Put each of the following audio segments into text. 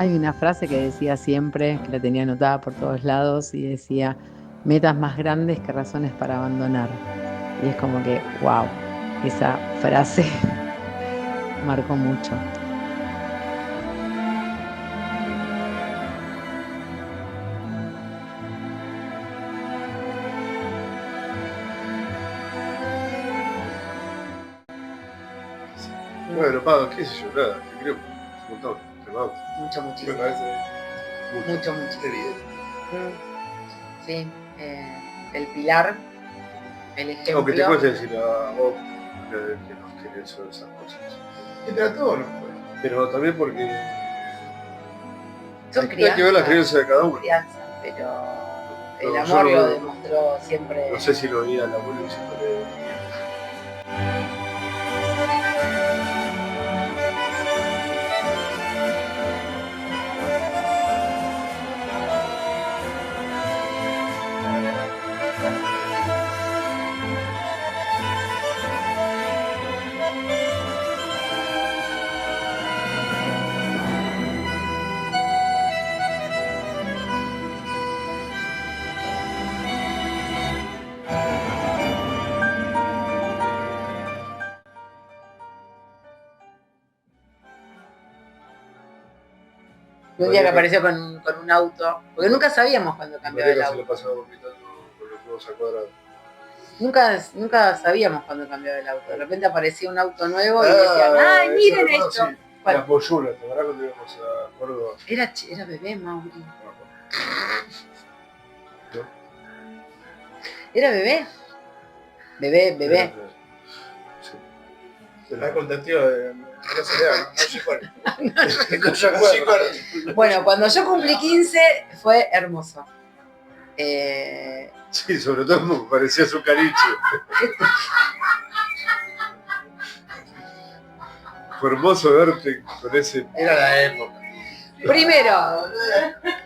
Hay una frase que decía siempre, que la tenía anotada por todos lados, y decía, metas más grandes que razones para abandonar. Y es como que, wow, esa frase marcó mucho. Bueno, Pablo, qué sé yo, nada, te creo un montón, te vamos. Mucho, Me muchísimo. parece Mucho, muchísimo. evidente. Sí, el pilar, el ejemplo. Aunque te cueste decir a vos que nos querés sobre esas cosas. Entre a todos nos puede. Pero también porque Son hay que ver la creencia de cada uno. crianza, pero el No, amor yo lo no- demostró siempre. No sé si lo veía el abuelo diciéndole. Un día que apareció con un auto, porque nunca sabíamos cuándo cambiaba el Se lo auto. pasaba vomitando con los huevos a cuadrado. Nunca sabíamos cuándo cambiaba el auto. De repente aparecía un auto nuevo y decían, ¡ay, miren esto! Sí. Las polluras, ¿te acuerdas cuando íbamos a Córdoba? Era bebé, Mauri. ¿No? ¿Era bebé? Bebé. Sí. Está con el tío de María Soledad, no se Bueno, cuando yo cumplí 15 fue hermoso. Sí, sobre todo me parecía su cariche. Fue hermoso verte con ese. Era la época. Primero,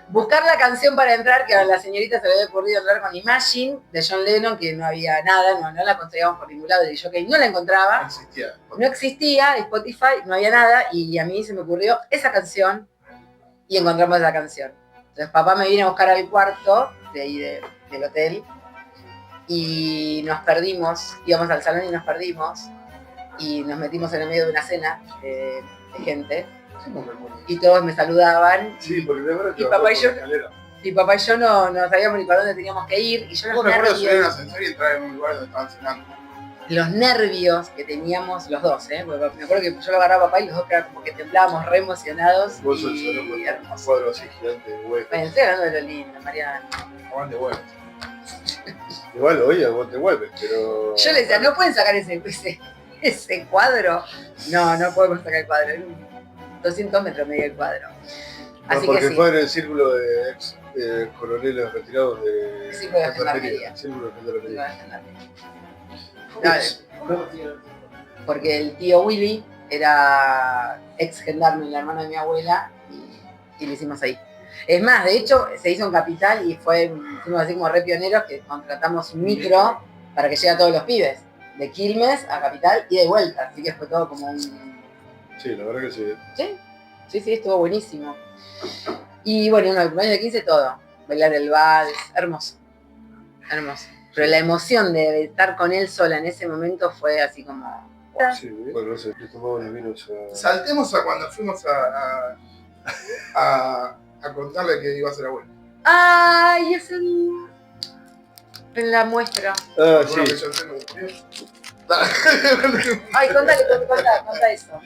buscar la canción para entrar, que a la señorita se le había ocurrido entrar con Imagine de John Lennon, que no había nada, no la conseguíamos por ningún lado, y yo que no la encontraba. No existía Spotify, no había nada, y a mí se me ocurrió esa canción y encontramos esa canción. Entonces papá me vino a buscar al cuarto de ahí del hotel y nos perdimos, íbamos al salón y nos perdimos y nos metimos en el medio de una cena de gente y todos me saludaban. Sí, porque de verdad y papá y yo no sabíamos ni para dónde teníamos que ir y yo Yo me acuerdo de subir en un ascensor y entrar en un lugar donde estaban cenando. Los nervios que teníamos los dos, porque me acuerdo que yo lo agarraba a papá y los dos como que temblábamos re emocionados y hermoso. Cuadro así gigante de huevos. Bueno, estoy hablando de lo lindo, Mariana. Aguante huevos. Igual oye, vos te vuelves, pero. Yo le decía, ¿no pueden sacar ese cuadro? No podemos sacar el cuadro. 200 metros medio el cuadro. Así porque que sí. fue en el círculo de ex coroneles retirados de. El círculo de gendarmería. El círculo de gendarmería. Porque el tío Willy era ex gendarme, el hermano de mi abuela, y lo hicimos ahí. Es más, de hecho, se hizo en Capital y fuimos así como re pioneros que contratamos un micro para que llegue a todos los pibes, de Quilmes a Capital y de vuelta, así que fue todo como un... Sí, la verdad que sí. Sí, estuvo buenísimo. Y bueno, en el cumpleaños de 15 todo, bailar el vals, hermoso. Pero la emoción de estar con él sola en ese momento fue así como... Sí, bueno, no sé, le tomamos los vinos a... Saltemos a cuando fuimos a contarle que iba a ser abuelo. ¡Ay! Es en la muestra. Ah, sí. Que yo tengo... Ay, contá eso.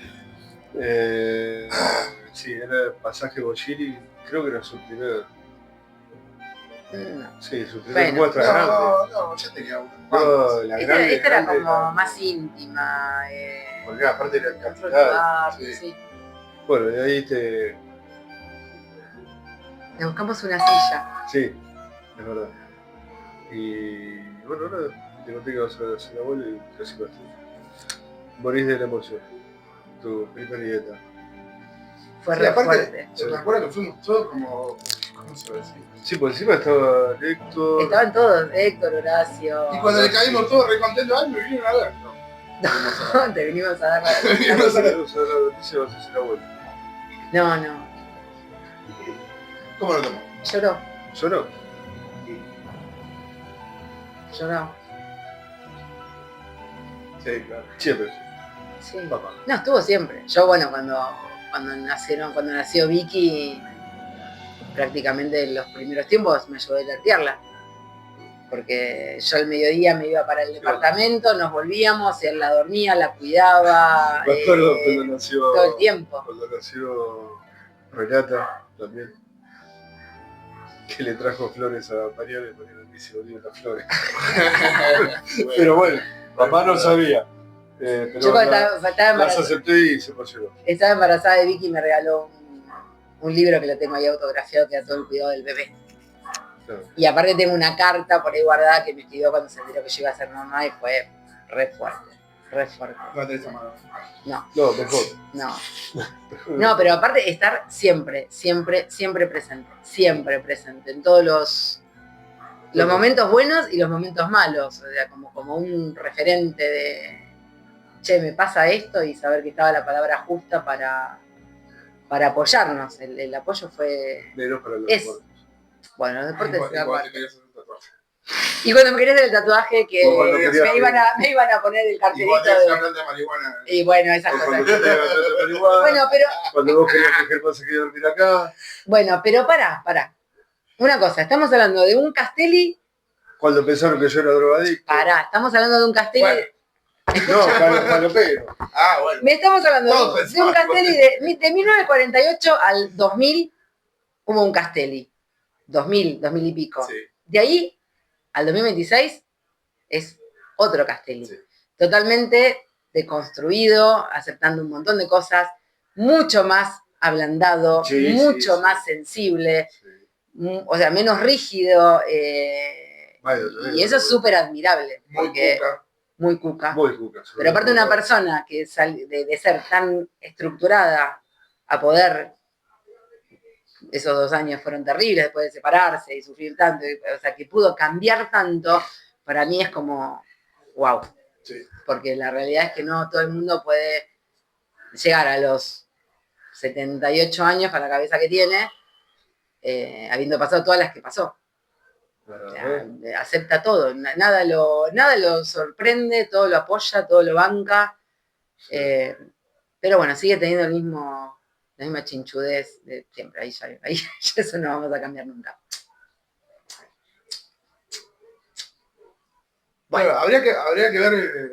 Sí, era pasaje Bochiri, creo que era su primer... No. Sí, su primer muestra grande. No, yo tenía una. No, la grande. Esta era como más íntima. Porque aparte era en Capital. Sí. Bueno, y ahí te... Le buscamos una silla. Sí, es verdad. Y bueno, ahora te conté que vas a ser abuelo y casi bastante. Morís de la emoción. Tu primera dieta. Fue re fuerte. Me acuerdo que fuimos todos como... ¿Cómo se va a decir? Sí, por encima estaba Héctor. Estaban todos, Héctor, Horacio. Y cuando le caímos todos re contentos, ay, me vinieron a ver. No, te venimos a dar la noticia, vas a ser abuelo. No. ¿Cómo lo tomó? Lloró, ¿Lloró? lloró. Sí, claro. Siempre. Sí. Papá. No, estuvo siempre. Yo, bueno, cuando nació Vicky, prácticamente en los primeros tiempos me ayudó a latearla. Porque yo al mediodía me iba para el departamento, nos volvíamos, él la dormía, la cuidaba, Me acuerdo cuando nació. todo el tiempo. Cuando nació Renata también. Que le trajo flores a Mariana y Mariana dice volvió las flores. Pero bueno, papá no sabía. Pero Yo cuando estaba las embarazada, acepté y se emocionó. estaba embarazada de Vicky y me regaló un libro que lo tengo ahí autografiado que era todo el cuidado del bebé. Claro. Y aparte tengo una carta por ahí guardada que me escribió cuando se enteró que yo iba a ser mamá y fue re fuerte, re fuerte. No tenés amado. No, No, mejor. no. No, pero aparte estar siempre, siempre, siempre presente en todos los momentos buenos y los momentos malos, o sea, como un referente de, che, me pasa esto y saber que estaba la palabra justa para apoyarnos. El apoyo fue... Menos para los Es- deportes. Bueno, los deportes se Igual dan te querías hacer un tatuaje. Y cuando me querías hacer el tatuaje que O cuando querías- me iban a poner el Igual cartelito tienes una de... planta de marihuana. Y bueno, esas O cuando cosas. yo te iba a tratar de marihuana, Bueno, pero cuando vos querías que Germán se quede a dormir acá, Bueno, pero pará. Una cosa, estamos hablando de un Castelli. cuando pensaron que yo era drogadicto. Pará, estamos hablando de un Castelli. Bueno. No, palopero. Ah, bueno. Estamos hablando Todos de un pensamos Castelli de 1948 al 2000 hubo un Castelli. 2000 y pico. Sí. De ahí al 2026 es otro Castelli. Sí. Totalmente deconstruido, aceptando un montón de cosas, mucho más ablandado, Sí, mucho sí. más sensible. Sí. O sea, menos rígido, y eso es súper admirable, Muy porque cuca. muy cuca. Muy cuca. Pero aparte una persona que de ser tan estructurada a poder, esos 2 años fueron terribles después de separarse y sufrir tanto, o sea, que pudo cambiar tanto, para mí es como, wow. Sí. Porque la realidad es que no todo el mundo puede llegar a los 78 años con la cabeza que tiene, habiendo pasado todas las que pasó. O sea, acepta todo, nada lo sorprende, todo lo apoya, todo lo banca, pero bueno, sigue teniendo la misma chinchudez de siempre, ahí ya eso no vamos a cambiar nunca. Bueno, habría que ver.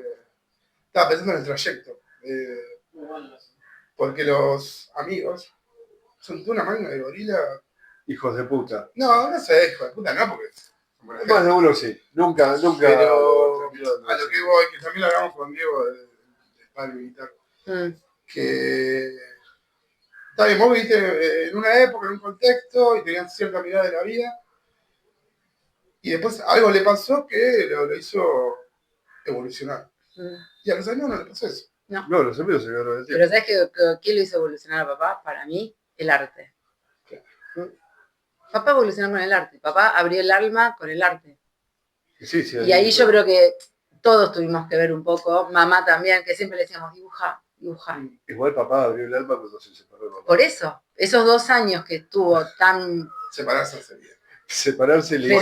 Estaba pensando en el trayecto. Porque los amigos son de una manga de gorila. Hijos de puta. No sé, hijo de puta, no, porque. Bueno, uno sí. Nunca. Pero a lo que voy, que también lo hablamos con Diego del padre militar. Que. Está bien, vos viviste en una época, en un contexto, y tenían cierta mirada de la vida. Y después algo le pasó que lo hizo evolucionar. Y a los amigos no le pasó eso. No, los amigos se quedaron del tiempo. Pero ¿sabes qué lo hizo evolucionar a papá? Para mí, el arte. Papá evolucionó con el arte. Papá abrió el alma con el arte. Sí, Y ahí yo creo que todos tuvimos que ver un poco, mamá también, que siempre le decíamos, dibuja. Igual papá abrió el alma cuando se separó de mamá. Por eso, esos 2 años que estuvo tan... Separarse hace bien. Separarse le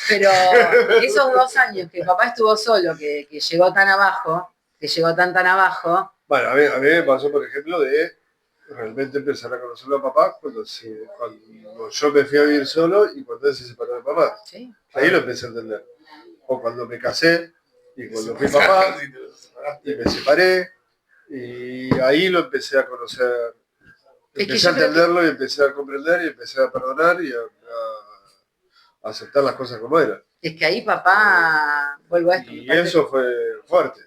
Pero esos 2 años que papá estuvo solo, que llegó tan abajo, tan abajo... Bueno, a mí me pasó, por ejemplo, de realmente empezar a conocerlo a papá cuando yo me fui a vivir solo y cuando él se separó de papá. ¿sí? Ahí lo empecé a entender. O cuando me casé y cuando fui papá y me separé y ahí lo empecé a conocer. Empecé a entenderlo y empecé a comprender y empecé a perdonar y a aceptar las cosas como eran. Es que ahí papá, vuelvo a esto. Y eso fue fuerte.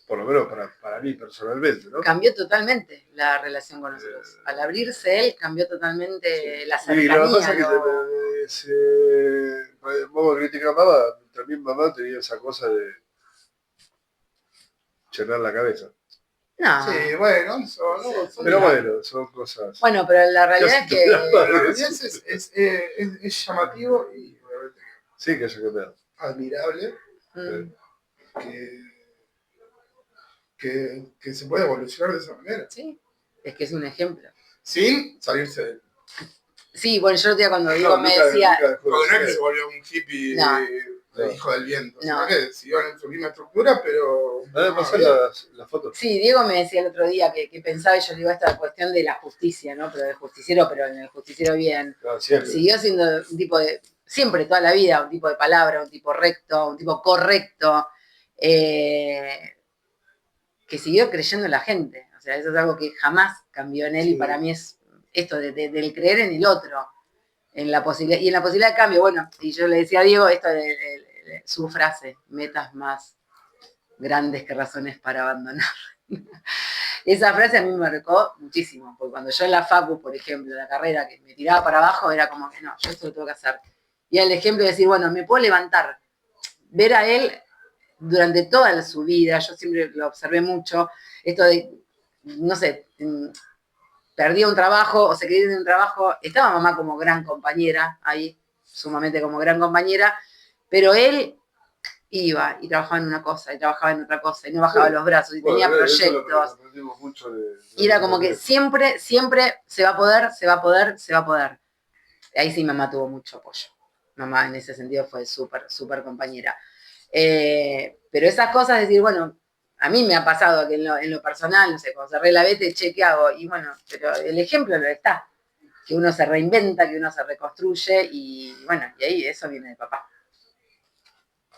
Por lo menos para mí personalmente, ¿no? Cambió totalmente la relación con nosotros. Al abrirse él, cambió totalmente la Y cercanía. lo que pasa es que vos criticás a mamá, también mamá tenía esa cosa de llenar la cabeza. No. Sí, bueno, Pero bueno, son cosas... Bueno, pero la realidad es que... La realidad es llamativo y realmente Sí, que eso que me da. admirable que se puede evolucionar de esa manera. Sí, es que es un ejemplo. Sin salirse de él. Sí, bueno, yo el otro día cuando Diego me decía... Porque no es que se volvió un hippie hijo del viento, sino que siguió en su misma estructura, pero... la foto. Sí, Diego me decía el otro día que pensaba, y yo digo, esta cuestión de la justicia, ¿no? Pero del justiciero, pero en el justiciero bien. Siguió siendo un tipo de... Siempre, toda la vida, un tipo de palabra, un tipo recto, un tipo correcto, que siguió creyendo en la gente. O sea, eso es algo que jamás cambió en él y para mí es esto del creer en el otro, en la posibilidad, y en la posibilidad de cambio. Bueno, y yo le decía a Diego esto de su frase, metas más grandes que razones para abandonar. Esa frase a mí me marcó muchísimo, porque cuando yo en la facu, por ejemplo, la carrera que me tiraba para abajo, era como que no, yo esto lo tengo que hacer. Y el ejemplo de decir, bueno, me puedo levantar, ver a él durante toda su vida, yo siempre lo observé mucho, esto de, no sé, perdía un trabajo o se quería ir de un trabajo, estaba mamá como gran compañera ahí, sumamente como gran compañera, pero él iba y trabajaba en una cosa y trabajaba en otra cosa y no bajaba los brazos y tenía proyectos. Y era como que siempre se va a poder, se va a poder, se va a poder. Ahí sí mamá tuvo mucho apoyo. Mamá en ese sentido fue súper compañera. Pero esas cosas, decir, bueno, a mí me ha pasado que en lo personal, no sé, cuando cerré la vete, che, ¿qué hago? Y bueno, pero el ejemplo lo está. Que uno se reinventa, que uno se reconstruye y bueno, y ahí eso viene de papá.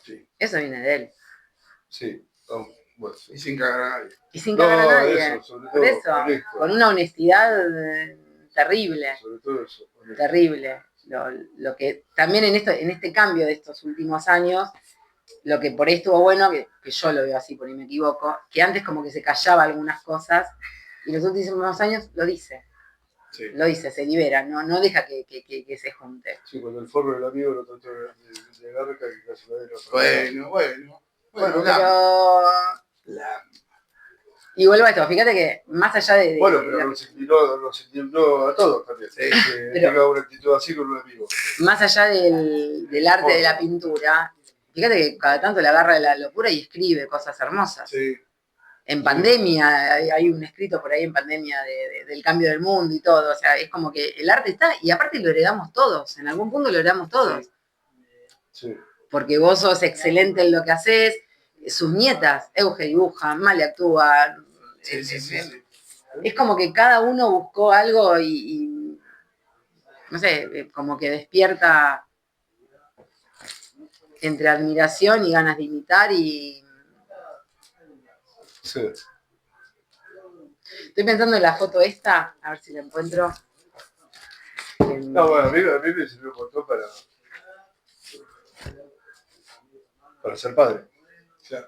Sí. Eso viene de él. Sí. Bueno, sí. Y sin cagar a nadie. Y sin cagar a nadie. Eso, por eso, con una honestidad terrible. Sobre todo eso. Terrible. Lo que también en este cambio de estos últimos años, lo que por ahí estuvo bueno, que yo lo veo así, por ahí me equivoco, que antes como que se callaba algunas cosas, y los últimos años lo dice. Sí. Lo dice, se libera, no deja que se junte. Sí, cuando el forro del amigo lo trató de garca y casi lo de Bueno, pero... Y vuelvo a esto, fíjate que más allá de... Bueno, pero nos indignó a todos también. Sí. Que tenga una actitud así con un amigo. Más allá del arte de la pintura, fíjate que cada tanto le agarra la locura y escribe cosas hermosas. Sí. En pandemia, hay un escrito por ahí en pandemia del cambio del mundo y todo. O sea, es como que el arte está, y aparte lo heredamos todos, en algún punto lo heredamos todos. Sí. Porque vos sos excelente en lo que haces, sus nietas, Euge dibuja, Male actúa. Sí. Es como que cada uno buscó algo y no sé, como que despierta entre admiración y ganas de imitar y... Sí. Estoy pensando en la foto esta, a ver si la encuentro. No, bueno, a mí me sirvió un montón para ser padre. Claro.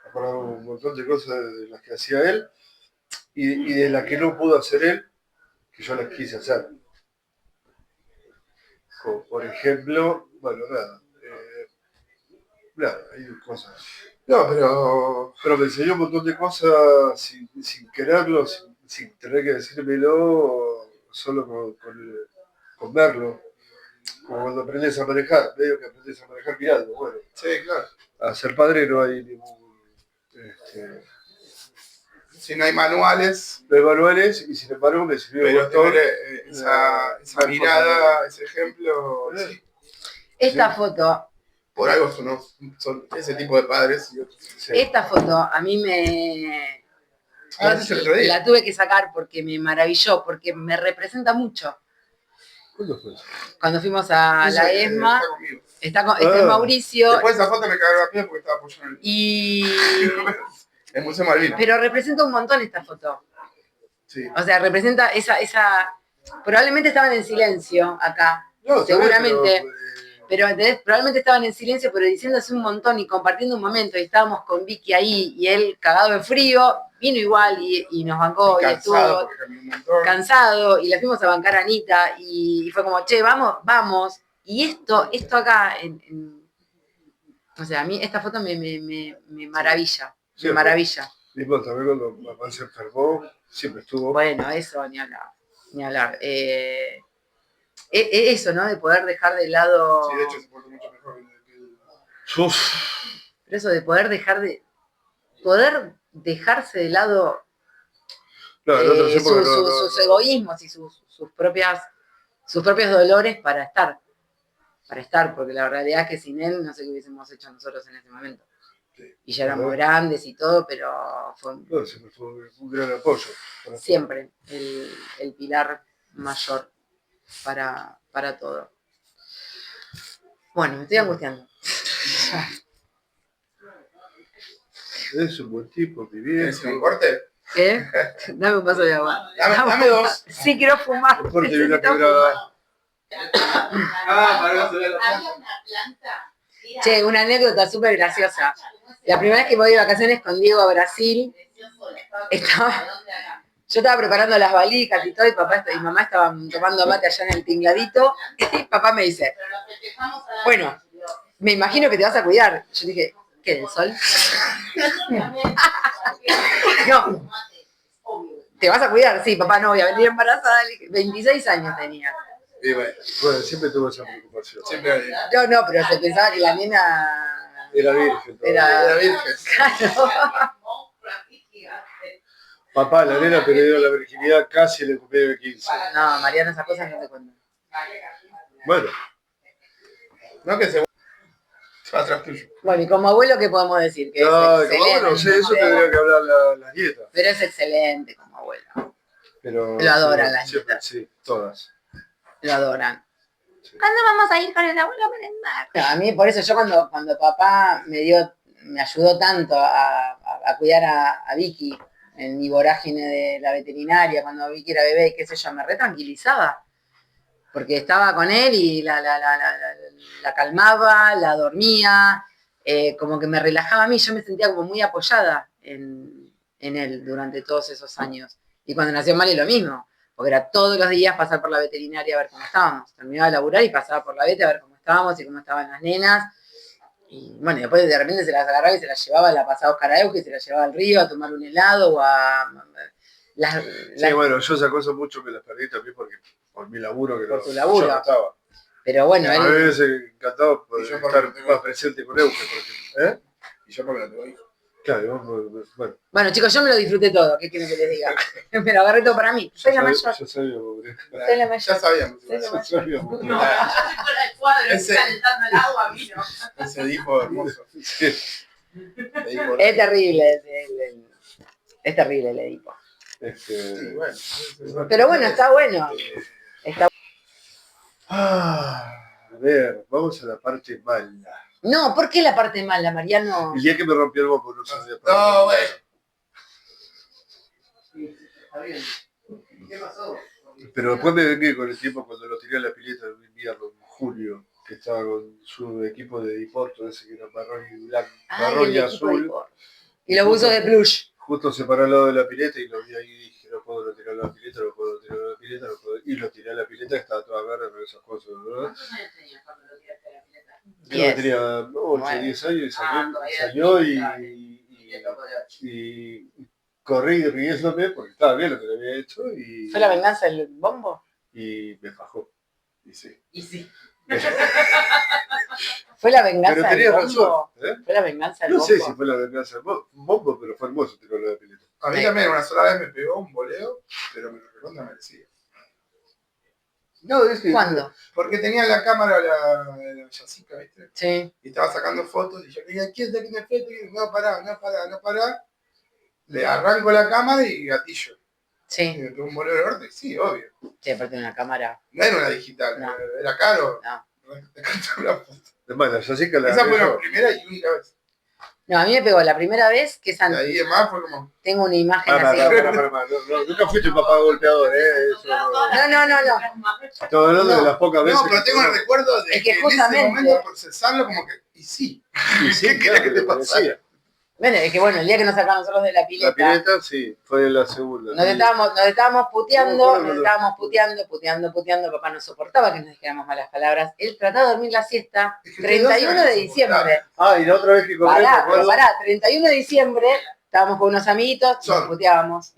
Acordaba un montón de cosas de las que hacía él y de las que no pudo hacer él, que yo las quise hacer. Como por ejemplo, bueno, nada, hay cosas. No, pero me enseñó un montón de cosas sin quererlo, sin tener que decírmelo, solo con verlo. Como cuando aprendes a manejar, medio que aprendes a manejar mirando. Bueno, sí, claro. A ser padre no hay ningún... Si no hay manuales. No hay manuales y sin embargo me sirvió pero bastante. Esa mirada, ese ejemplo. Sí. Esta foto... Por algo son ese tipo de padres. Y otros. Sí. Esta foto a mí me... la tuve que sacar porque me maravilló, porque me representa mucho. ¿Cuándo fue eso? Cuando fuimos a la ESMA, está Mauricio. Después de esa foto me cagó la piel porque estaba apoyando el... Y... el Museo Malvinas. Pero representa un montón esta foto. Sí. O sea, representa esa... Probablemente estaban en silencio acá. No, seguramente. Pero probablemente estaban en silencio, pero diciéndose un montón y compartiendo un momento. Y estábamos con Vicky ahí y él cagado de frío, vino igual y nos bancó y estuvo cansado. Y le fuimos a bancar a Anita y fue como, che, vamos. Y esto acá, o sea, a mí esta foto me maravilla. Sí, me maravilla. Mismo también cuando mamá se enfermó, siempre estuvo. Bueno, eso, ni hablar. Eso, ¿no? De poder dejar de lado... Sí, de hecho se portó mucho mejor que el... Pero eso de poder dejarse de lado... Claro, el otro sí, porque sus egoísmos y sus propios dolores para estar, porque la realidad es que sin él no sé qué hubiésemos hecho nosotros en ese momento. Sí. Y ya éramos grandes y todo, pero siempre fue un gran apoyo. Siempre el pilar mayor para todo. Bueno, me estoy angustiando. Es un buen tipo, mi viejo. ¿Es un corte? ¿Qué? Dame un vaso de agua. Dame dos. Sí, quiero fumar. Un corte y una quebrada. Para subir la Había una planta. Che, una anécdota súper graciosa. La primera vez que voy de vacaciones con Diego a Brasil, yo estaba preparando las valijas y todo, y papá y mamá estaban tomando mate allá en el tingladito, y papá me dice, bueno, me imagino que te vas a cuidar. Yo dije, ¿qué, del sol? No, ¿te vas a cuidar? Sí, papá, no voy a venir embarazada. 26 años tenía. Y bueno, siempre tuve esa preocupación. Siempre hay. No, pero se pensaba que la nena Era virgen. era virgen. Claro. Papá, la nena perdió la virginidad casi en el cumpleaños de 15. No, Mariana, esas cosas no te cuento. Bueno. No que se va atrás tuyo. Bueno, y como abuelo, ¿qué podemos decir? Que No, es excelente. bueno, sí, eso tendría que hablar las nietas. Pero es excelente como abuelo. Pero, Lo adoran las siempre, nietas. sí, todas. Lo adoran. Sí. ¿Cuándo vamos a ir con el abuelo a merendar? No, a mí, por eso, yo cuando papá me ayudó tanto a cuidar a Vicky en mi vorágine de la veterinaria, cuando Vicky era bebé, qué sé yo, me retranquilizaba. Porque estaba con él y la calmaba, la dormía, como que me relajaba a mí, yo me sentía como muy apoyada en él durante todos esos años. Y cuando nació Mali lo mismo, porque era todos los días pasar por la veterinaria a ver cómo estábamos. Terminaba de laburar y pasaba por la vet a ver cómo estábamos y cómo estaban las nenas. Y bueno, después de repente se las agarraba y se las llevaba, la pasaba a Oscar Aeuque y se las llevaba al río a tomar un helado o a... Sí, bueno, yo esa cosa mucho me las perdí también porque por mi laburo que Por tu laburo. yo no estaba. Pero bueno, A mí me hubiese encantado Y yo estar porque más presente con Euge, por ejemplo. Y yo porque no tengo hijos. Claro, bueno. Bueno, chicos, yo me lo disfruté todo, ¿qué quieren que les diga? Me lo agarré todo para mí. Soy la mayor. Yo sabía, pobre. Soy la mayor. Ya sabíamos. Soy la Yo mayor. sabía, No, pobre. yo estoy fuera del cuadro, Ese- calentando el agua, a mí no. Ese dijo hermoso. Sí. Me dijo, Es terrible, es terrible el Edipo. sí, bueno. Pero bueno, está bueno. A ver, vamos a la parte mala. No, ¿por qué la parte mala, Mariano? El día que me rompió el bombo no sabía No, güey. Está bien. ¿Qué pasó? Pero después me vengué con el tiempo cuando lo tiré a la pileta en un invierno, en julio, que estaba con su equipo de Diporto, ese que era marrón y blanco, marrón y azul. Y los buzos de plush. Justo se paró al lado de la pileta y lo vi ahí y dije, no puedo tirar a la pileta, no puedo tirar a la pileta, no puedo. Y lo tiré a la pileta, que estaba toda verde con esas cosas, ¿verdad? ¿Cuántos años tenías cuando lo tiraste a la pileta? Yo tenía 8 o 10 años y salió y corrí riéndome porque estaba bien lo que le había hecho y, ¿Fue la venganza del bombo? y me fajó. Y sí. Y sí. ¿Fue la venganza Pero del tenías bombo? razón. ¿Eh? ¿Fue la venganza del No bombo? sé si fue la venganza del bombo, pero fue hermoso tirarlo a la pileta. A mí también una sola vez me pegó un voleo, pero me lo recontra merecía. No, es que... ¿Cuándo? Porque tenía la cámara la Yasica, ¿viste? Sí. Y estaba sacando fotos y yo le dije, ¿quién está aquí en el foto? Y no, pará. Le arranco la cámara y gatillo. Y Sí. me pegó un voleo de norte, sí, obvio. Sí, aparte de una cámara. No era una digital, No. era caro. No. Te canto la foto. Es más, la Jessica la Esa fue la agarré yo. primera y única vez. No, a mí me pegó la primera vez, que es De antes. ahí de más fue como, Tengo una imagen Pará, así. pará. No, nunca fuiste un papá golpeador, eso no. No. Estaba hablando de las pocas veces. no, pero tengo el recuerdo de Es que en justamente- ese momento procesarlo como que, y sí. Y sí, ¿Qué querías que te pasara? decía. Bueno, es que bueno, el día que nos sacamos nosotros de la pileta, La pileta, sí, fue la segunda. nos estábamos puteando, No me acuerdo. puteando, papá no soportaba que nos dijéramos malas palabras. Él trataba de dormir la siesta, Es que 31 de diciembre. Ah, y la otra vez que compré, Pará, 31 de diciembre, estábamos con unos amiguitos, nos puteábamos.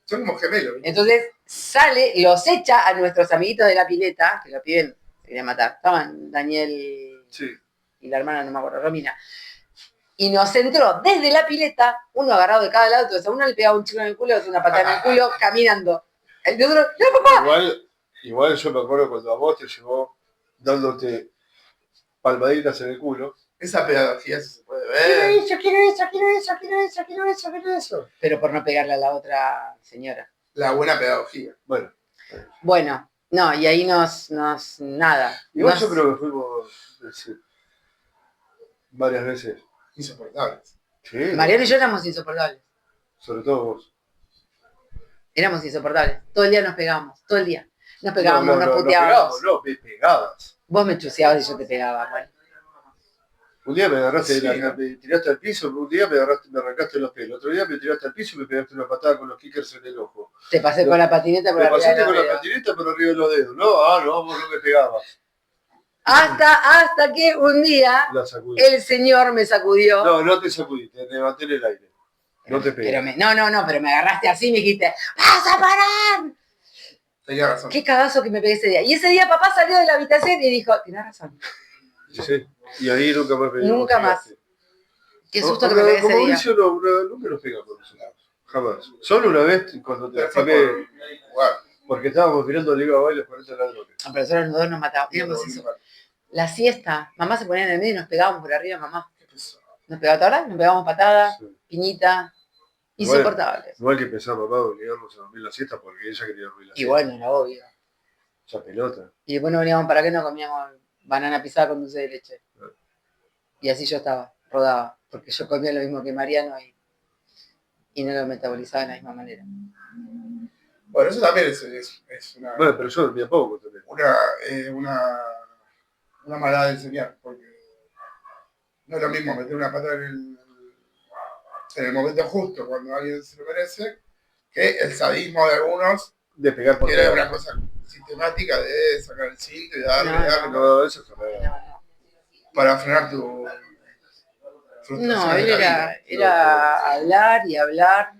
Son como gemelos. ¿viste? Entonces sale, los echa a nuestros amiguitos de la pileta, que lo piden, se querían matar. Estaban Daniel Sí. y la hermana, no me acuerdo, Romina. Y nos entró desde la pileta, uno agarrado de cada lado, entonces a uno le pegaba un chico en el culo, otro una patada en el culo, caminando. El de otro, ¡no, papá! Igual yo me acuerdo cuando a vos te llevó dándote palmaditas en el culo. Esa pedagogía sí se puede ver. Quiero eso. Pero por no pegarle a la otra señora. La buena pedagogía. Bueno, no, y ahí nada. Igual yo creo que fuimos varias veces. Insoportables. Sí. Mariano y yo éramos insoportables. Sobre todo vos. Éramos insoportables. Todo el día nos pegábamos, todo el día. Nos pegábamos, nos No, puteábamos. no, me pegabas. Vos me chuseabas y yo te pegaba, bueno. Un día me agarraste, Sí, ¿no? me tiraste al piso, un día me arrancaste los pelos, otro día me tiraste al piso y me pegaste una patada con los kickers en el ojo. Te pasé con la patineta por Me arriba de pasaste los con la dedos. patineta por arriba de los dedos. No, vos no me pegabas. Hasta que un día La sacudí. el señor me sacudió. No te sacudí, te levanté en el aire. No te pegué. Pero me agarraste así y me dijiste, ¡vas a parar! Tenía razón. Qué cagazo que me pegué ese día. Y ese día papá salió de la habitación y dijo, tenés razón. Sí. Y ahí nunca más me Nunca más. Qué susto que me pegué ese Como día. Mauricio nunca nos pegamos nosotros. Jamás. Solo una vez cuando te Pero fue lastimé, por jugar. porque estábamos mirando Liga Baile los 40 ladrones. No, pero nosotros los dos nos matábamos. Éramos eso. La siesta, mamá se ponía en el medio y nos pegábamos por arriba, mamá. Nos pegaba todas, nos pegábamos patadas, Sí. piñita, insoportables. Igual que empezaba mamá a obligarnos a dormir la siesta porque ella quería dormir la Y siesta. bueno, era obvio. Esa pelota. Y después nos veníamos para qué no comíamos banana pisada con dulce de leche. Y así yo estaba, rodaba, porque yo comía lo mismo que Mariano y no lo metabolizaba de la misma manera. Bueno, eso también es una, Bueno, pero yo dormía poco también. una maldad de enseñar, porque no es lo mismo meter una pata en el momento justo, cuando alguien se lo merece, que el sadismo de algunos, De pegar por que era pegar. una cosa sistemática de sacar el cinto y darle, No, darle, No, eso es No, verdad. no. para frenar tu frustración. No, él de la vida. era hablar y hablar.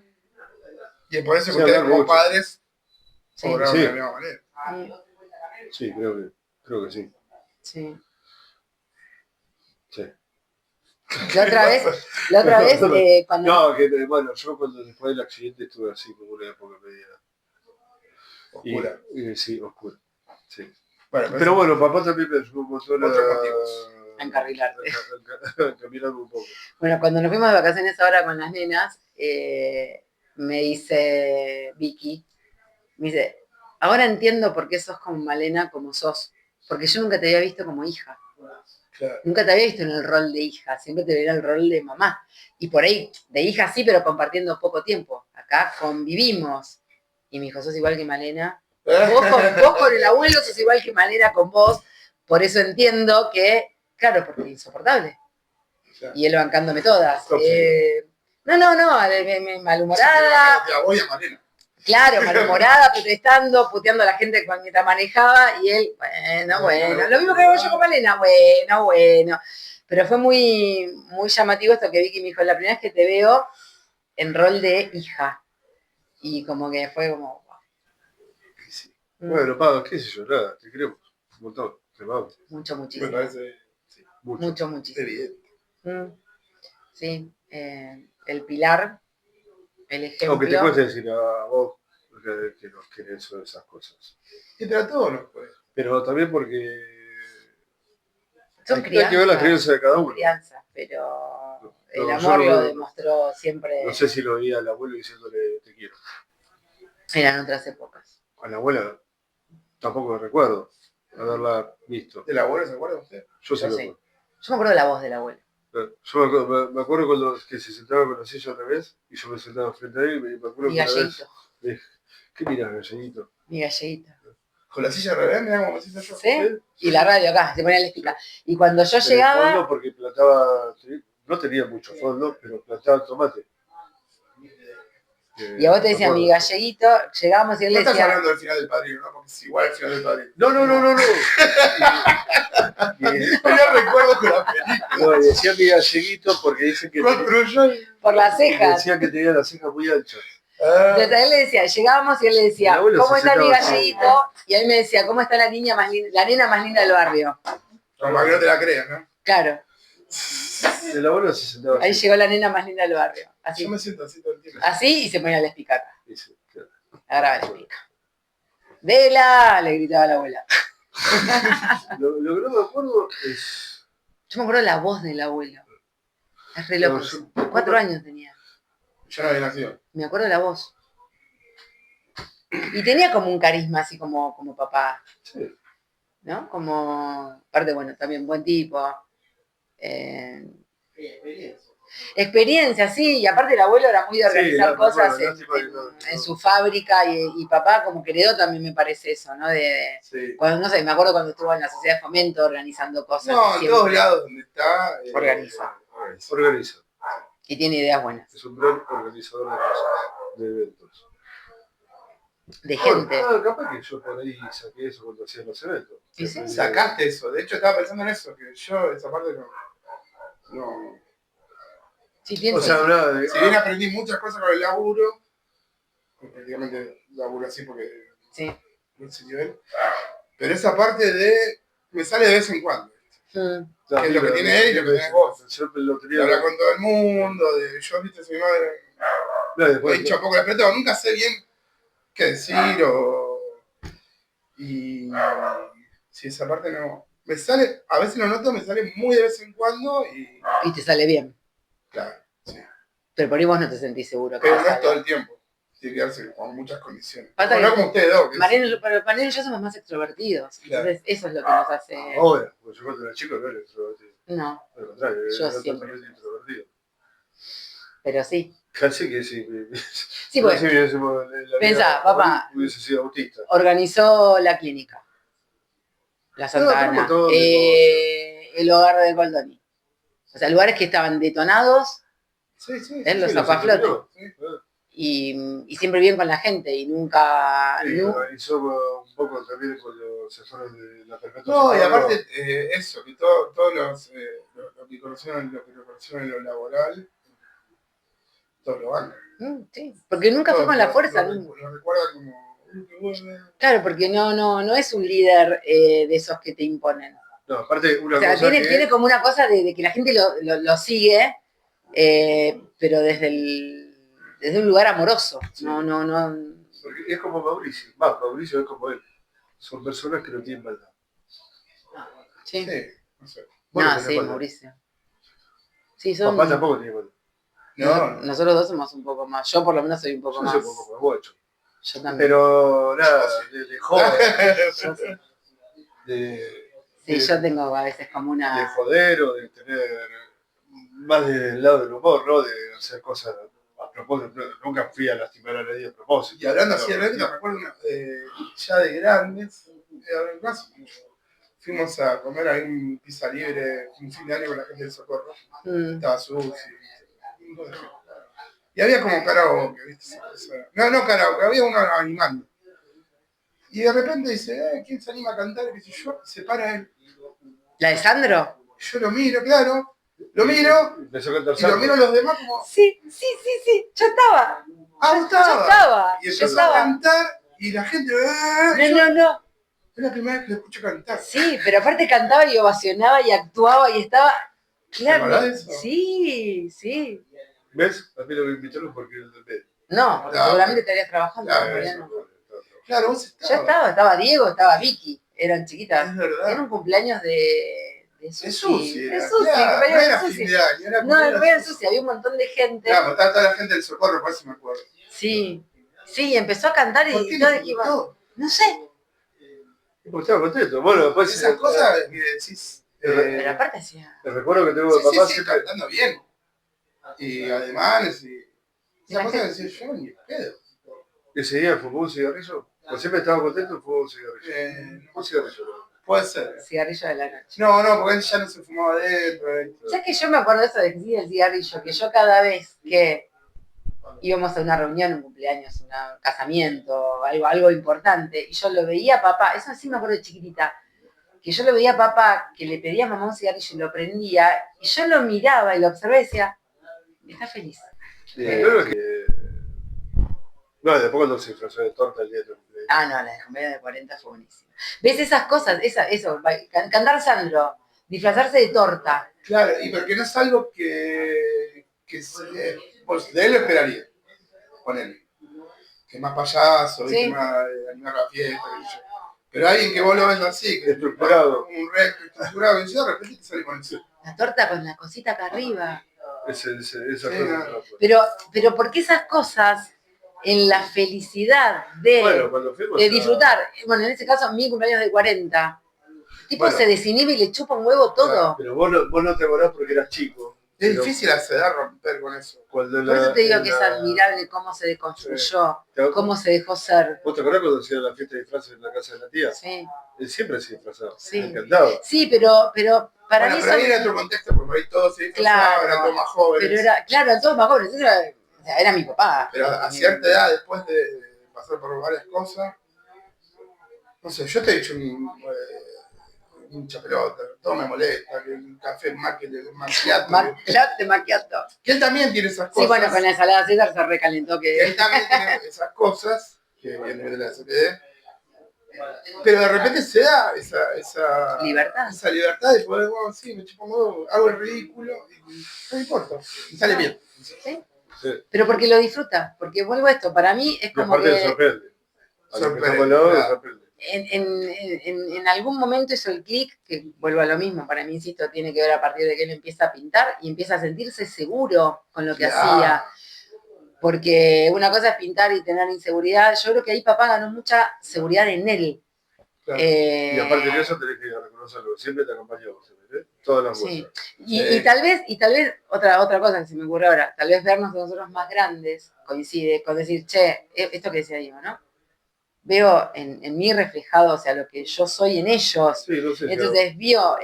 Y es por eso que Sí, ustedes hablar como mucho. padres Sí, obraron Sí. de la misma manera. Sí, creo que sí. sí. Sí. La otra vez, cuando... No, bueno, yo cuando después del accidente estuve así como una época media. Oscura. Sí, oscura. Sí. Bueno, Pero bueno, papá también me ayudó un montón Otros motivos. A encarrilarte. a caminar un poco. Bueno, cuando nos fuimos de vacaciones ahora con las nenas, me dice Vicky, me dice, ahora entiendo por qué sos como Malena como sos, porque yo nunca te había visto como hija, claro. nunca te había visto en el rol de hija, siempre te veía en el rol de mamá, y por ahí, de hija sí, pero compartiendo poco tiempo, acá convivimos, y me dijo, sos igual que Malena, vos con el abuelo sos igual que Malena con vos, por eso entiendo que, claro, porque es insoportable. Claro. Y él bancándome todas. Ok. Malhumorada, La voy a manera. claro, malhumorada, protestando, puteando a la gente mientras manejaba, y él, bueno, lo mismo que hago yo con Malena, bueno. Pero fue muy, muy llamativo esto que Vicky me dijo, la primera vez que te veo en rol de hija. Y como que fue como, wow. Sí. Bueno, Pablo, qué sé yo, nada, te queremos un montón, te vamos, Mucho, Me muchísimo. parece mucho. Muchísimo. evidente. Sí, el pilar, el ejemplo. Aunque te cueste decir a vos que nos querés o esas cosas. Y para todos nos puede. Pero también porque Son hay que ver la crianza de cada uno. crianzas, pero el No, amor yo no- lo demostró siempre. No sé si lo veía al abuelo diciéndole te quiero. Eran otras épocas. A la abuela tampoco recuerdo haberla visto. ¿De la abuela se acuerda usted? Yo sí Yo lo sí. recuerdo. Yo me acuerdo de la voz del abuelo. Yo me acuerdo cuando que se sentaba con la silla al revés y yo me sentaba frente a él y me acuerdo Mi que una vez galleguito, le dije, ¿qué mirás, galleguito? mi galleguito. Con la silla al revés, mirá cómo me siento yo. ¿Sí? Y la radio acá, se ponía la estica. Y cuando yo En el llegaba, fondo porque plantaba, no tenía mucho fondo, pero plantaba tomate. y a vos te decía mi galleguito, llegábamos y él No le estás decía, hablando del final del padrino, ¿no? Porque es igual al final del padrino. No. Yo recuerdo con la película. No, y decía mi galleguito porque dicen que por las cejas. decía que tenía las cejas muy anchas. Entonces a él le decía, llegábamos y él le El decía, abuelo ¿cómo se está mi sentaba así. galleguito? Y él me decía, ¿cómo está la niña más linda, la nena más linda del barrio? Como para que no te la creas, ¿no? Claro. El abuelo se sentaba Ahí así. llegó la nena más linda del barrio. Así, Yo me siento así todo el tiempo. así y se ponía la espicaca. Dice, claro. Agarraba la espica. ¡Vela! Le gritaba la abuela. Lo que no me acuerdo es... Yo me acuerdo la voz del abuelo. Es re No, loco. yo- 4 años tenía. Yo no había nacido. Me acuerdo la voz. Y tenía como un carisma así como papá, Sí. ¿no? Como, aparte, bueno, también buen tipo. Experiencia, sí, y aparte el abuelo era muy de Sí, organizar no, cosas bueno, lástima que no. en su fábrica y papá como que heredó también me parece eso, ¿no? Sí. Cuando, no sé, me acuerdo cuando estuvo en la sociedad de fomento organizando cosas. No, en siempre todos lados donde está. Organiza. Organiza. Y tiene ideas buenas. Es un gran organizador de cosas, de eventos. De gente. Bueno, capaz que yo por ahí saqué eso cuando hacía los eventos. ¿Y sí? Sacaste eso. De hecho, estaba pensando en eso, que yo esa parte no. Sí, pienso. O sea, nada de... Si bien aprendí muchas cosas con el laburo, que prácticamente laburo así porque Sí. no enseñó él, pero esa parte de me sale de vez en cuando. Que es lo que tiene él y lo que tenés vos. Yo lo De tenía... hablar con todo el mundo, de yo, viste, soy mi madre. No, He después, dicho a poco la pelota, nunca sé bien qué decir y si esa parte no. Me sale, a veces lo noto, me sale muy de vez en cuando y Y te sale bien. claro, sí. Pero por ahí vos no te sentís seguro. Que Pero te no es salga. todo el tiempo. Tiene que darse con muchas condiciones. Pasa No que- como ustedes dos. Que Pero Mariano y yo somos más extrovertidos. Claro. Entonces eso es lo que nos hace. ahora, porque yo cuando era chico no era extrovertido. No, Al contrario, Yo era siempre. totalmente introvertido. pero sí. Casi que sí. Sí, Casi bueno, hubiésemos en la pensá, vida, papá. hubiese sido autista. organizó la clínica. La Santa No, Ana. todo, El hogar de Goldoni. O sea, lugares que estaban detonados sí, sí. Él los Sí, sacó a flote. terminó. y siempre bien con la gente y nunca. Sí, nu- organizó un poco también cuando se fueron de la perpetua. No, y separada. aparte eso, que todos lo que conocieron en lo laboral, todos lo van. sí, porque nunca fue con la fuerza. Lo recuerda como, qué bueno. Claro, porque no es un líder de esos que te imponen. No, aparte, una O sea, cosa tiene como una cosa de que la gente lo sigue, pero desde un lugar amoroso. Sí. No. porque es como Mauricio. Mauricio es como él. Son personas que no tienen maldad. Sí. Sí, no sé. Bueno, No, tenés sí, maldad. Mauricio. Sí, son. Papá tampoco tiene maldad. No, Nosotros dos somos un poco más. Yo por lo menos soy un poco Yo más. soy un poco más guacho. Yo también. Pero nada, de joven, Yo sí. de Sí, yo tengo a veces como de una. joder o de tener más del lado del humor, ¿no? De hacer cosas a propósito. Nunca fui a lastimar a nadie a propósito. Y hablando así de Pero- anécdota, me acuerdo ya de grandes, más, fuimos a comer a un pizza libre un fin de año con la gente del Socorro. Estaba Susi. Y había como karaoke, ¿viste? No karaoke, había uno animando. Y de repente dice, ¿quién se anima a cantar? ¿Qué sé yo? Se para él. ¿La de Sandro? Yo lo miro, claro. Lo miro Empezó a cantar y lo miro a los demás como, Sí. Yo estaba. ¡ah, Y Yo empezó a estaba. cantar y la gente, No. Es la primera vez que lo escucho cantar. Sí, pero aparte cantaba y ovacionaba y actuaba y estaba. Claro. ¿Te acordás de eso? Sí. ¿Ves? A mí lo que invitaron porque el del medio. No, porque No, seguramente estarías trabajando. claro, Mariano. Claro, vos estabas. Yo estaba Diego, estaba Vicky, eran chiquitas. Es verdad. Era un cumpleaños de Es Susi. Susi. De era. Susi, Claro, no cumpleaños era de fin Susi. de año, era No, cumpleaños no era de Susi, había un montón de gente. Claro, estaba toda la gente del Socorro, por eso me acuerdo. Sí, empezó a cantar ¿Por y qué todos le dijimos, gustó? no sé, Porque estaba contento. Bueno, después. Esas cosas que decís. pero aparte hacía. El recuerdo que tengo de papá Sí, siempre. cantando bien. Y además, y. Y la Esa cosa que gente- decía yo, ni pedo. Ese día fumó un cigarrillo. Pues siempre estaba contento y fumó un cigarrillo. Un cigarrillo. ¿No? Puede ser. Cigarrillo de la noche. No, porque él ya no se fumaba adentro. ¿Sabes que yo me acuerdo de eso de que sí, del cigarrillo? Que yo cada vez que íbamos a una reunión, un cumpleaños, un casamiento, algo importante, y yo lo veía a papá, eso sí me acuerdo de chiquitita, que yo lo veía a papá, que le pedía a mamá un cigarrillo y lo prendía, y yo lo miraba y lo observé y decía, está feliz. Claro que. No, después cuando se disfrazó de torta el día de tu cumpleaños. Ah, no, la de cumpleaños de 40 fue buenísima. ¿Ves esas cosas? Eso, cantar Sandro, disfrazarse de torta. Claro, y porque no es algo que pues de él lo esperaría, con él. Que es más payaso, Sí. que más animar la fiesta, qué sé yo. Pero alguien que vos lo ves así, que Estructurado. un recto estructurado, y de repente te sale con eso. La torta con la cosita acá arriba. Esa Sí, cosa. no. Pero ¿por qué esas cosas en la felicidad de, Bueno, cuando fuimos de disfrutar? Bueno, en este caso, mi cumpleaños de 40. El tipo se desinhibe y le chupa un huevo todo. Claro, pero vos no te acordás porque eras chico. Es difícil hacer romper con eso. Por eso te digo que es admirable cómo se deconstruyó, cómo se dejó ser. ¿Vos te acordás cuando hacía la fiesta de disfraces en la casa de la tía? Sí. Él siempre se disfrazaba. Sí. Me encantaba. Sí, pero para Bueno, mí pero ahí era otro contexto, porque por ahí todos se disfrazaban, eran todos más jóvenes. Pero eran todos más jóvenes. Era mi papá. Pero a cierta edad, después de pasar por varias cosas, no sé, yo te he dicho mucha pelota, todo me molesta, que el café Latte macchiato. Que él también tiene esas cosas. Sí, bueno, con la ensalada César se recalentó Que él también tiene esas cosas, que viene de la SPD, pero de repente se da esa libertad. Esa libertad de poder, wow, sí, me chupo un huevo, hago el ridículo, y no importa, y sale bien. ¿Sí? Sí. Pero porque lo disfruta, porque vuelvo a esto, para mí es como que... sorprende. En algún momento hizo el clic, que vuelvo a lo mismo, para mí, insisto, tiene que ver a partir de que él empieza a pintar y empieza a sentirse seguro con lo que hacía. Porque una cosa es pintar y tener inseguridad. Yo creo que ahí papá ganó mucha seguridad en él. Claro. Y aparte de eso tenés que reconocerlo, siempre te acompañó, ¿eh? Todas las cosas. Y tal vez otra cosa que se me ocurre ahora, tal vez vernos nosotros más grandes coincide con decir, che, esto que decía Diego, ¿no? Veo en mí reflejado, o sea, lo que yo soy en ellos. Sí, no sé, entonces vio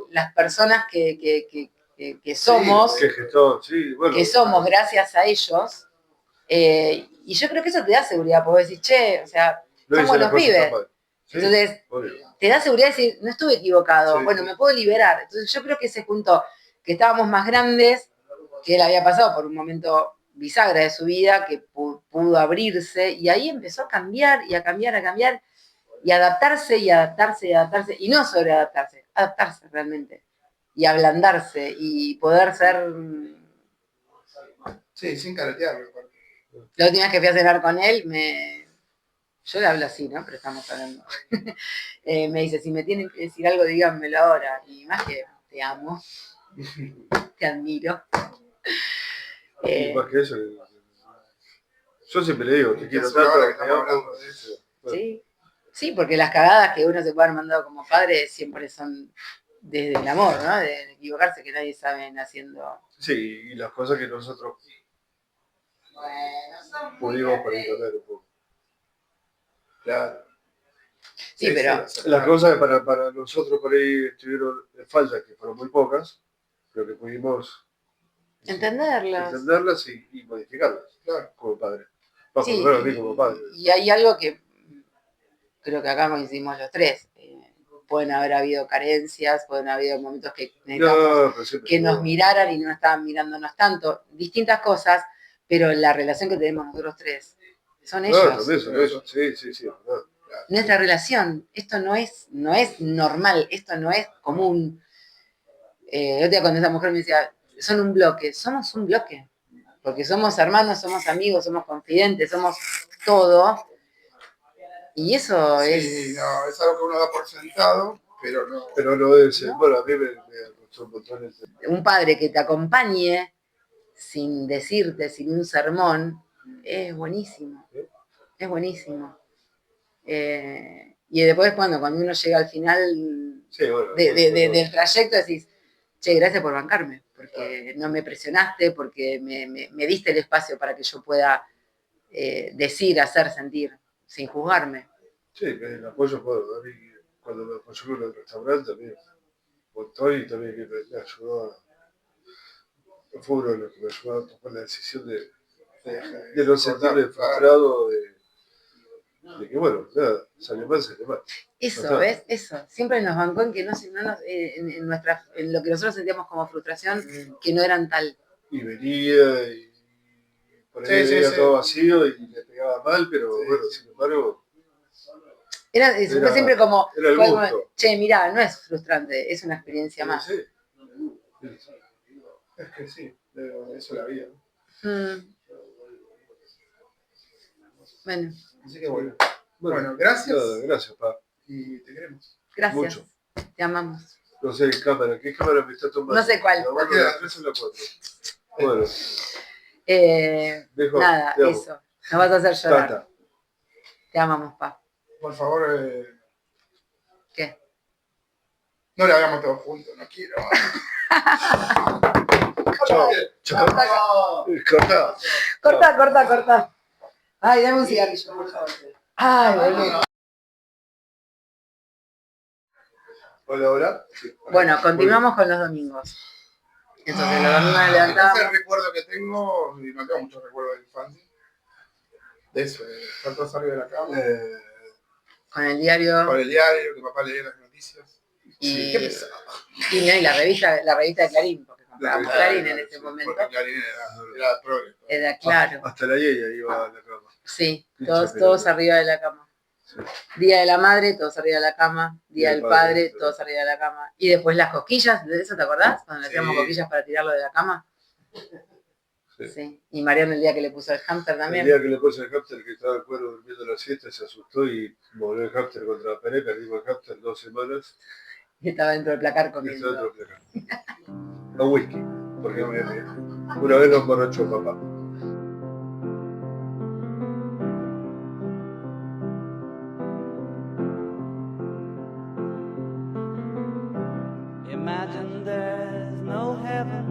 las personas que somos, que somos gracias a ellos, y yo creo que eso te da seguridad, porque decir, che, o sea, son buenos pibes. Sí, entonces, te da seguridad de decir, no estuve equivocado, bueno, me puedo liberar. Entonces yo creo que se juntó, que estábamos más grandes, que él había pasado por un momento bisagra de su vida, que pudo abrirse, y ahí empezó a cambiar, y a cambiar, y adaptarse, y no sobreadaptarse, adaptarse realmente, y ablandarse, y poder ser... Sí, sin caretearlo. La última vez que fui a cenar con él, yo le hablo así, ¿no? Pero estamos hablando. Me dice, si me tienen que decir algo, díganmelo ahora. Y más que te amo, te admiro. Y más que eso, yo siempre le digo, te quiero tanto. Sí, porque las cagadas que uno se puede haber mandado como padre siempre son desde el amor, ¿no? De equivocarse, que nadie sabe haciendo. Sí, y las cosas que nosotros pudimos por entender un poco. Claro. Sí, pero... Las cosas que para nosotros por ahí estuvieron en falta, que fueron muy pocas, pero que pudimos entenderlas y modificarlas, claro, como padre. Sí, a mí como padre. Y hay algo que creo que acá coincidimos los tres. Pueden haber habido carencias, pueden haber habido momentos que necesitamos que nos miraran y no estaban mirándonos tanto. Distintas cosas, pero la relación que tenemos nosotros tres son ellos. Eso. Sí. Nuestra relación, esto no es normal, esto no es común. El otro día cuando esa mujer me decía, son un bloque, somos un bloque, porque somos hermanos, somos amigos, somos confidentes, somos todo. Y eso es... no, es algo que uno da por sentado, pero no debe ser. ¿No? Bueno, a mí me costó un montón. Un padre que te acompañe sin decirte, sin un sermón, es buenísimo. Es buenísimo. Y después cuando uno llega al final del trayecto decís, che, gracias por bancarme, porque no me presionaste, porque me diste el espacio para que yo pueda decir, hacer, sentir, sin juzgarme. Sí, el apoyo puedo dar, y cuando me apoyó con el restaurante también, y también que me ayudó fue uno de los que me ayudó a tomar la decisión de no sentirme frustrado, de que bueno, nada, sale mal. Eso, ¿ves? Eso. Siempre nos bancó en que en lo que nosotros sentíamos como frustración, que no eran tal. Y venía y por ahí venía todo vacío y le pegaba mal, pero bueno, sin embargo, Fue siempre como, era el fue como, gusto. che, mirá, no es frustrante, es una experiencia más. Sí. Es que sí, eso es la vida. Mm. Bueno, Así que bueno, gracias. Nada, gracias, pa. Y te queremos. gracias. Mucho. Te amamos. No sé, ¿qué cámara me está tomando? No sé cuál. La 1, la 3 o la 4. Bueno, Dejo, Nada, te amo. eso. Nos vas a hacer llorar. Tata. Te amamos, pa. Por favor, ¿Qué? no la hagamos todos juntos, no quiero. Chao. Chao. Cortá. Corta. Ay, dame un cigarrillo, por favor. Ay, boludo. Hola. Sí. Bueno, continuamos con los domingos. Entonces, los domingos nos Ese levantábamos. recuerdo que tengo, y no tengo muchos recuerdos de infancia, de eso, de estar todos arriba de la cama, Con el diario. con el diario, que papá leía las noticias. Y, Qué pesado. y la revista de Clarín, porque comprábamos Clarín en ese momento. Porque Clarín era progre. Era claro. Hasta la Yeya iba a la cama. Sí, Pincha todos pelota. arriba de la cama. Sí. Día de la madre, todos arriba de la cama. Día del padre, sí. todos arriba de la cama. Y después las cosquillas, ¿de eso te acordás? Cuando le hacíamos Sí. cosquillas para tirarlo de la cama. Sí. Sí. Y Mariano el día que le puso el hámster también. El día que le puse el hámster, que estaba el cuero durmiendo la siesta, se asustó y volvió el hámster contra la pared, perdimos el hámster 2 semanas Y estaba dentro del placar y está comiendo. dentro del placar. A whisky, porque una vez nos emborrachó papá. Imagine there's no heaven.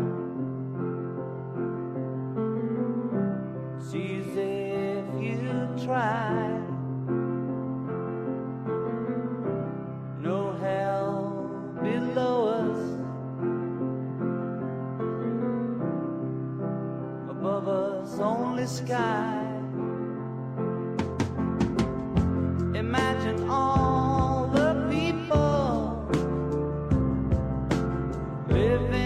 It's easy if you try. No hell below us. Above us only sky. Imagine all the people living